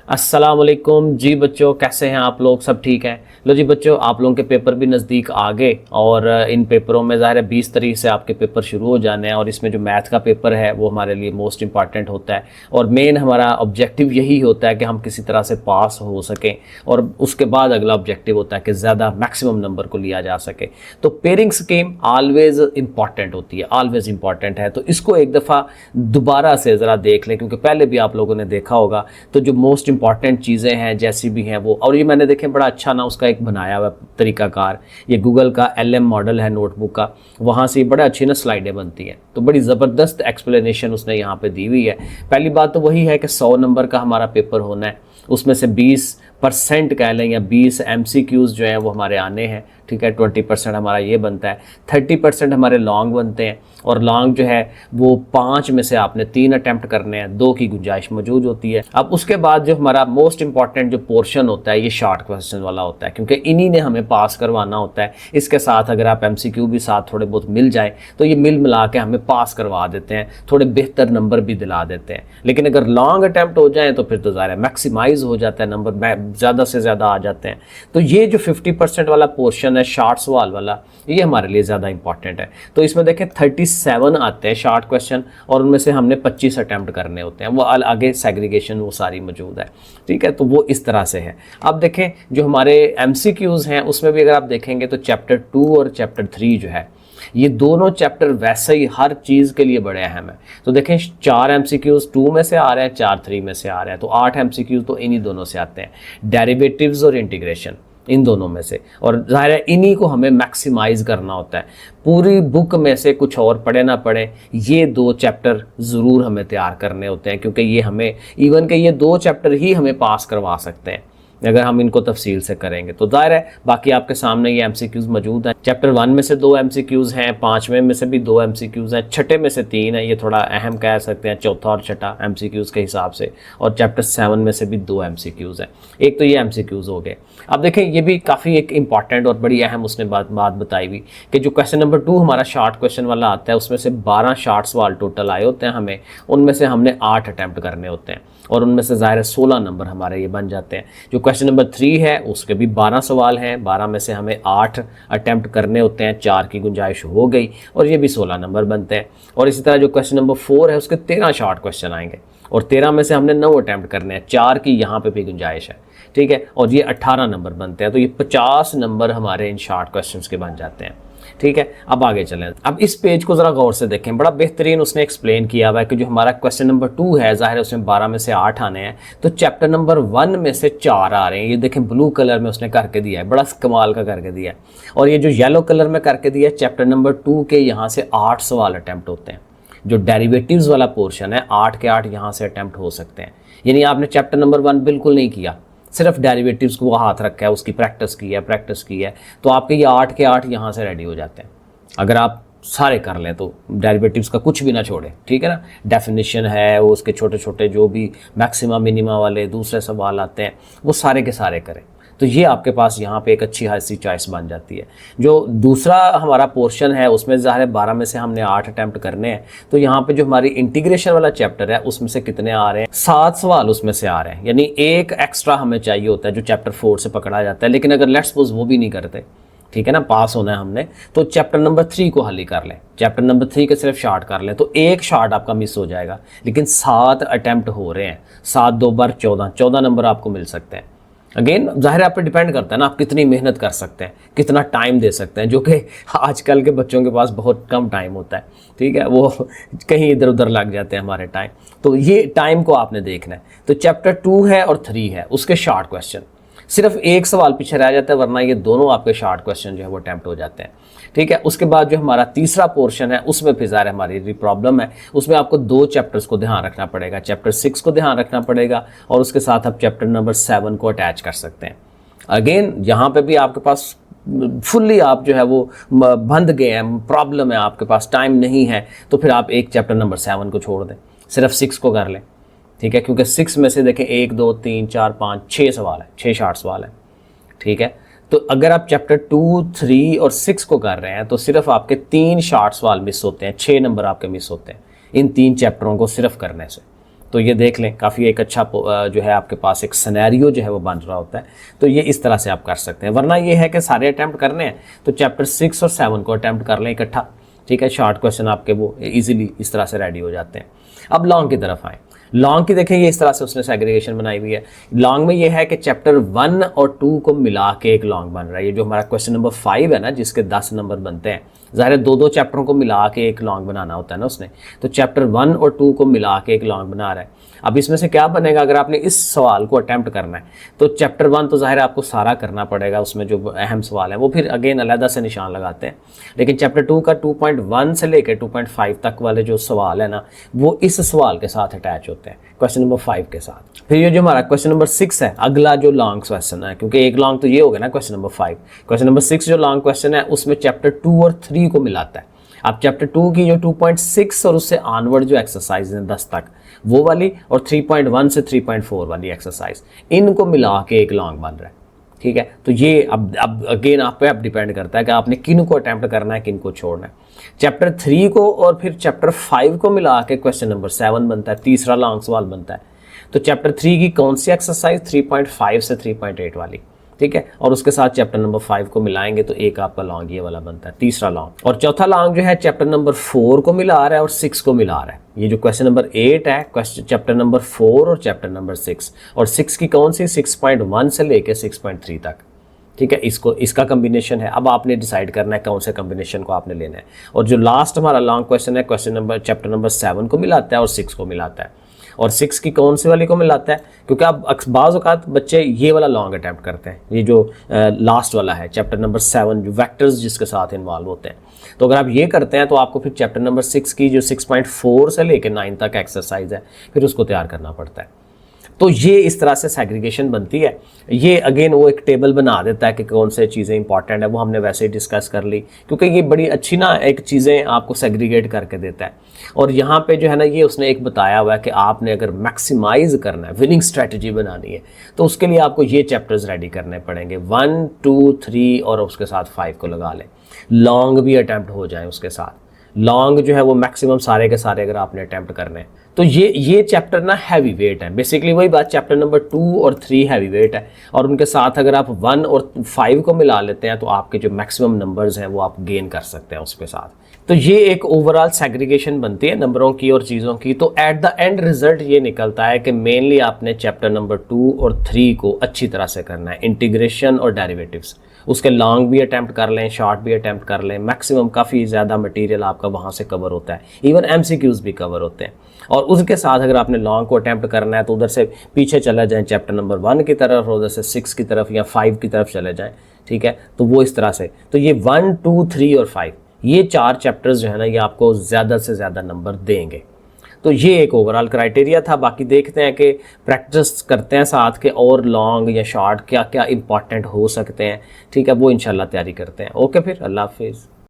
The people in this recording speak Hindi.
अस्सलाम वालेकुम जी बच्चों, कैसे हैं आप लोग? सब ठीक है? लो जी बच्चों, आप लोगों के पेपर भी नज़दीक आ गए और इन पेपरों में ज़ाहिर है 20 तारीख से आपके पेपर शुरू हो जाने हैं और इसमें जो मैथ का पेपर है वो हमारे लिए मोस्ट इंपॉर्टेंट होता है और मेन हमारा ऑब्जेक्टिव यही होता है कि हम किसी तरह से पास हो सकें और उसके बाद अगला ऑब्जेक्टिव होता है कि ज़्यादा मैक्सिमम नंबर को लिया जा सके। तो पेयरिंग स्कीम ऑलवेज़ इंपॉर्टेंट होती है, ऑलवेज़ इंपॉर्टेंट है। तो इसको एक दफ़ा दोबारा से ज़रा देख लें, क्योंकि पहले भी आप लोगों ने देखा होगा। तो जो मोस्ट इंपॉर्टेंट चीज़ें हैं जैसी भी हैं वो, और ये मैंने देखें बड़ा अच्छा ना उसका एक बनाया हुआ तरीकाकार, ये गूगल का LM मॉडल है नोटबुक का, वहाँ से बड़ा अच्छी ना स्लाइडें बनती हैं। तो बड़ी ज़बरदस्त एक्सप्लेनेशन उसने यहाँ पे दी हुई है। पहली बात तो वही है कि 100 नंबर का हमारा पेपर होना है, उसमें से 20% कह लें या 20 MCQs जो हैं वो हमारे आने हैं, ठीक है। 20% हमारा ये बनता है, 30% हमारे लॉन्ग बनते हैं और लॉन्ग जो है वो 5 में से आपने 3 अटैम्प्ट करने हैं, 2 की गुंजाइश मौजूद होती है। अब उसके बाद जो हमारा मोस्ट इंपॉर्टेंट जो पोर्शन होता है ये शॉर्ट क्वेश्चन वाला होता है, क्योंकि इन्हीं ने हमें पास करवाना होता है। इसके साथ अगर आप MCQ भी साथ थोड़े बहुत मिल जाए तो ये मिल मिला के हमें पास करवा देते हैं, थोड़े बेहतर नंबर भी दिला देते हैं। लेकिन अगर लॉन्ग अटैम्प्ट हो जाए तो फिर तो ज़ाहिर है मैक्सिमाइज हो जाता है, नंबर ज़्यादा से ज़्यादा आ जाते हैं। तो ये जो 50% वाला पोर्शन है शॉर्ट सवाल वाला, ये हमारे लिए ज़्यादा इंपॉर्टेंट है। तो इसमें देखें 37 आते हैं शॉर्ट क्वेश्चन और उनमें से हमने 25 अटैम्प्ट करने होते हैं। वो आगे सेग्रीगेशन वो सारी मौजूद है, ठीक है। तो वो इस तरह से है। अब देखें जो हमारे MCQs हैं उसमें भी अगर आप देखेंगे तो चैप्टर 2 और चैप्टर 3 जो है, ये दोनों चैप्टर वैसे ही हर चीज़ के लिए बड़े अहम है। तो देखें 4 MCQs 2 में से आ रहे हैं, 4 3 में से आ रहे हैं, तो 8 MCQs तो इन्हीं दोनों से आते हैं, डेरिवेटिव्स और इंटीग्रेशन, इन दोनों में से। और ज़ाहिर है इन्हीं को हमें मैक्सिमाइज करना होता है। पूरी बुक में से कुछ और पढ़े ना पढ़े, ये 2 चैप्टर ज़रूर हमें तैयार करने होते हैं, क्योंकि ये हमें इवन के ये 2 चैप्टर ही हमें पास करवा सकते हैं अगर हम इनको तफसील से करेंगे। तो ज़ाहिर है बाकी आपके सामने ये MCQs मौजूद हैं। चैप्टर 1 में से 2 MCQs हैं, 5वें में से भी 2 MCQs हैं, छठे में से 3 है, ये थोड़ा अहम कह सकते हैं, चौथा और छठा MCQs के हिसाब से, और चैप्टर 7 में से भी 2 MCQs हैं। एक तो ये MCQs हो गए। अब देखें ये भी काफ़ी एक इंपॉर्टेंट और बड़ी अहम उसने बात बताई हुई कि जो क्वेश्चन नंबर 2 हमारा शॉर्ट क्वेश्चन वाला आता है, उसमें से 12 शॉर्ट सवाल टोटल आए होते हैं हमें, उनमें से हमने 8 अटैम्प्ट करने होते हैं और उनमें से ज़ाहिर है 16 नंबर हमारे ये बन जाते हैं। जो क्वेश्चन नंबर 3 है उसके भी 12 सवाल हैं, 12 में से हमें 8 अटैम्प्ट करने होते हैं, 4 की गुंजाइश हो गई और ये भी 16 नंबर बनते हैं। और इसी तरह जो क्वेश्चन नंबर 4 है उसके 13 शॉर्ट क्वेश्चन आएंगे और 13 में से हमने 9 अटैम्प्ट करने हैं, 4 की यहाँ पे भी गुंजाइश है, ठीक है। और ये 18 नंबर बनते हैं, तो ये 50 नंबर हमारे इन शॉर्ट क्वेश्चंस के बन जाते हैं, ठीक है। अब आगे चलें। अब इस पेज को ज़रा गौर से देखें, बड़ा बेहतरीन उसने एक्सप्लेन किया हुआ है कि जो हमारा क्वेश्चन नंबर 2 है, ज़ाहिर है उसमें 12 में से 8 आने हैं, तो चैप्टर नंबर 1 में से 4 आ रहे हैं। ये देखें ब्लू कलर में उसने करके दिया है, बड़ा कमाल का करके दिया है। और ये जो येलो कलर में करके दिया है, चैप्टर नंबर 2 के यहाँ से 8 सवाल अटैम्प्ट होते हैं। जो डेरिवेटिव्स वाला पोर्शन है 8 के 8 यहाँ से अटैम्प्ट हो सकते हैं। यानी आपने चैप्टर नंबर 1 बिल्कुल नहीं किया, सिर्फ डेरिवेटिव्स को हाथ रखा है, उसकी प्रैक्टिस की है, तो आपके ये 8 के 8 यहाँ से रेडी हो जाते हैं। अगर आप सारे कर लें तो डेरिवेटिव्स का कुछ भी ना छोड़ें, ठीक है ना। डेफिनेशन है, वो उसके छोटे छोटे जो भी मैक्सिमा मिनिमा वाले दूसरे सवाल आते हैं वो सारे के सारे करें, तो ये आपके पास यहाँ पे एक अच्छी खासी चॉइस बन जाती है। जो दूसरा हमारा पोर्शन है उसमें ज़ाहिर है 12 में से हमने 8 अटैम्प्ट करने हैं, तो यहाँ पे जो हमारी इंटीग्रेशन वाला चैप्टर है उसमें से कितने आ रहे हैं, 7 सवाल उसमें से आ रहे हैं। यानी एक एक्स्ट्रा हमें चाहिए होता है जो चैप्टर 4 से पकड़ा जाता है। लेकिन अगर लेट्स सपोज वो भी नहीं करते, ठीक है ना, पास होना है हमने, तो चैप्टर नंबर 3 को हल ही कर लें, चैप्टर नंबर 3 के सिर्फ शॉर्ट कर लें, तो एक शॉर्ट आपका मिस हो जाएगा। लेकिन 7 अटैम्प्ट हो रहे हैं, 7 2 बार 14 नंबर आपको मिल सकते हैं। अगेन ज़ाहिर आप पे डिपेंड करता है ना, आप कितनी मेहनत कर सकते हैं, कितना टाइम दे सकते हैं, जो कि आजकल के बच्चों के पास बहुत कम टाइम होता है, ठीक है। वो कहीं इधर उधर लग जाते हैं हमारे टाइम, तो ये टाइम को आपने देखना है। तो चैप्टर 2 है और 3 है, उसके शॉर्ट क्वेश्चन सिर्फ एक सवाल पीछे रह जाता है, वरना ये दोनों आपके शॉर्ट क्वेश्चन जो है वो अटैम्प्ट हो जाते हैं, ठीक है। उसके बाद जो हमारा तीसरा पोर्शन है उसमें फिर ज़ाहिर हमारी प्रॉब्लम है, उसमें आपको 2 चैप्टर्स को ध्यान रखना पड़ेगा, चैप्टर 6 को ध्यान रखना पड़ेगा और उसके साथ आप चैप्टर नंबर 7 को अटैच कर सकते हैं। अगेन यहाँ पे भी आपके पास फुल्ली आप जो है वो बंध गए हैं, प्रॉब्लम है, आपके पास टाइम नहीं है, तो फिर आप एक चैप्टर नंबर 7 को छोड़ दें, सिर्फ 6 को कर लें, ठीक है। क्योंकि 6 में से देखें 1 2 3 4 5 6 सवाल है, 6 शॉर्ट सवाल है, ठीक है। तो अगर आप चैप्टर 2 3 और 6 को कर रहे हैं तो सिर्फ आपके 3 शॉर्ट सवाल मिस होते हैं, 6 नंबर आपके मिस होते हैं इन 3 चैप्टरों को सिर्फ करने से, तो ये देख लें, काफ़ी एक अच्छा जो है आपके पास एक सिनेरियो जो है वो बन रहा होता है। तो ये इस तरह से आप कर सकते हैं। वरना ये है कि सारे अटैम्प्ट करने हैं तो चैप्टर 6 और 7 को अटैम्प्ट कर लें इकट्ठा, ठीक है। शॉर्ट क्वेश्चन आपके वो इजीली इस तरह से रेडी हो जाते हैं। अब लॉन्ग की तरफ आए। लॉन्ग की देखें, ये इस तरह से उसने सेग्रीगेशन बनाई हुई है। लॉन्ग में ये है कि चैप्टर 1 और 2 को मिला के एक लॉन्ग बन रहा है। ये जो हमारा क्वेश्चन नंबर 5 है ना, जिसके 10 नंबर बनते हैं, ज़ाहिर है 2-2 चैप्टरों को मिला के एक लॉन्ग बनाना होता है ना उसने। तो चैप्टर 1 और 2 को मिला के एक लॉन्ग बना रहा है। अब इसमें से क्या बनेगा, अगर आपने इस सवाल को अटैम्प्ट करना है तो चैप्टर 1 तो ज़ाहिर है आपको सारा करना पड़ेगा, उसमें जो अहम सवाल है वो फिर अगेन अलहदा से निशान लगाते हैं। लेकिन चैप्टर 2 का 2.1 से लेकर 2.5 तक वाले जो सवाल है ना, वो इस सवाल के साथ अटैच होते हैं, क्वेश्चन नंबर 5 के साथ। फिर ये जो हमारा क्वेश्चन नंबर 6 है, अगला जो लॉन्ग क्वेश्चन है, क्योंकि एक लॉन्ग तो ये हो गया ना क्वेश्चन नंबर 5। क्वेश्चन नंबर 6 जो लॉन्ग क्वेश्चन है उसमें चैप्टर 2 और 3 को मिलाता है। आप चैप्टर 2 की जो 2.6 और उससे ऑनवर्ड जो एक्सरसाइज है 10 तक, वो वाली, और 3.1 से 3.4 वाली एक्सरसाइज, इनको मिला के एक लॉन्ग बन रहा है, ठीक है। तो ये अब अगेन आप पे अब डिपेंड करता है कि आपने किन को अटैम्प्ट करना है, किन को छोड़ना है। चैप्टर 3 को और फिर चैप्टर 5 को मिला के क्वेश्चन नंबर 7 बनता है, तीसरा लॉन्ग सवाल बनता है। तो चैप्टर 3 की कौन सी एक्सरसाइज, 3.5 से 3.8 वाली, ठीक है। और उसके साथ चैप्टर नंबर 5 को मिलाएंगे तो एक आपका लॉन्ग ये वाला बनता है, तीसरा लॉन्ग। और चौथा लॉन्ग जो है चैप्टर नंबर 4 को मिला रहा है और 6 को मिला रहा है। ये जो क्वेश्चन नंबर 8 है, क्वेश्चन चैप्टर नंबर 4 और चैप्टर नंबर 6, और 6 की कौन सी, 6.1 से लेके 6.3 तक, ठीक है। इसका कम्बिनेशन है। अब आपने डिसाइड करना है कौन से कम्बिनेशन को आपने लेना है। और जो लास्ट हमारा लॉन्ग क्वेश्चन है, क्वेश्चन नंबर चैप्टर नंबर 7 को मिलाता है और 6 को मिलाता है। और 6 की कौन सी वाली को मिलाता है, क्योंकि अब बाज़ औक़ात बच्चे ये वाला लॉन्ग अटैम्प्ट करते हैं, ये जो लास्ट वाला है चैप्टर नंबर 7, जो वेक्टर्स जिसके साथ इन्वॉल्व होते हैं। तो अगर आप ये करते हैं तो आपको फिर चैप्टर नंबर 6 की जो 6.4 से लेकर 9 तक एक्सरसाइज है, फिर उसको तैयार करना पड़ता है। तो ये इस तरह से सेग्रीगेशन बनती है। ये अगेन वो एक टेबल बना देता है कि कौन से चीज़ें इंपॉर्टेंट है, वो हमने वैसे ही डिस्कस कर ली, क्योंकि ये बड़ी अच्छी ना एक चीज़ें आपको सेग्रीगेट करके देता है। और यहाँ पे जो है ना, ये उसने एक बताया हुआ है कि आपने अगर मैक्सिमाइज करना है, विनिंग स्ट्रेटजी बनानी है, तो उसके लिए आपको ये चैप्टर्स रेडी करने पड़ेंगे। 1, 2, 3 और उसके साथ 5 को लगा लें। लॉन्ग भी अटैम्प्ट हो जाए उसके साथ। लॉन्ग जो है वो मैक्सिमम सारे के सारे अगर आपने अटैम्प्ट करने हैं तो ये चैप्टर ना हैवी वेट है। बेसिकली वही बात, चैप्टर नंबर 2 और 3 हैवी वेट है, और उनके साथ अगर आप 1 और 5 को मिला लेते हैं तो आपके जो मैक्सिमम नंबर्स हैं वो आप गेन कर सकते हैं उसके साथ। तो ये एक ओवरऑल सेग्रीगेशन बनती है नंबरों की और चीज़ों की। तो एट द एंड रिजल्ट ये निकलता है कि मेनली आपने चैप्टर नंबर 2 और 3 को अच्छी तरह से करना है, इंटीग्रेशन और डेरिवेटिव्स। उसके लॉन्ग भी अटैम्प्ट कर लें, शॉर्ट भी अटैम्प्ट कर लें, मैक्सिमम काफ़ी ज़्यादा मटेरियल आपका वहाँ से कवर होता है, इवन MCQs भी कवर होते हैं। और उसके साथ अगर आपने लॉन्ग को अटैम्प्ट करना है तो उधर से पीछे चला जाएं चैप्टर नंबर 1 की तरफ, और उधर से 6 की तरफ या 5 की तरफ चले जाएं, ठीक है। तो वो इस तरह से, तो ये 1, 2, 3 और 5, ये 4 चैप्टर्स जो है ना, ये आपको ज़्यादा से ज़्यादा नंबर देंगे। तो ये एक ओवरऑल क्राइटेरिया था। बाकी देखते हैं कि प्रैक्टिस करते हैं साथ के और लॉन्ग या शॉर्ट क्या क्या इंपॉर्टेंट हो सकते हैं, ठीक है। वो इंशाल्लाह तैयारी करते हैं। ओके, फिर अल्लाह हाफिज़।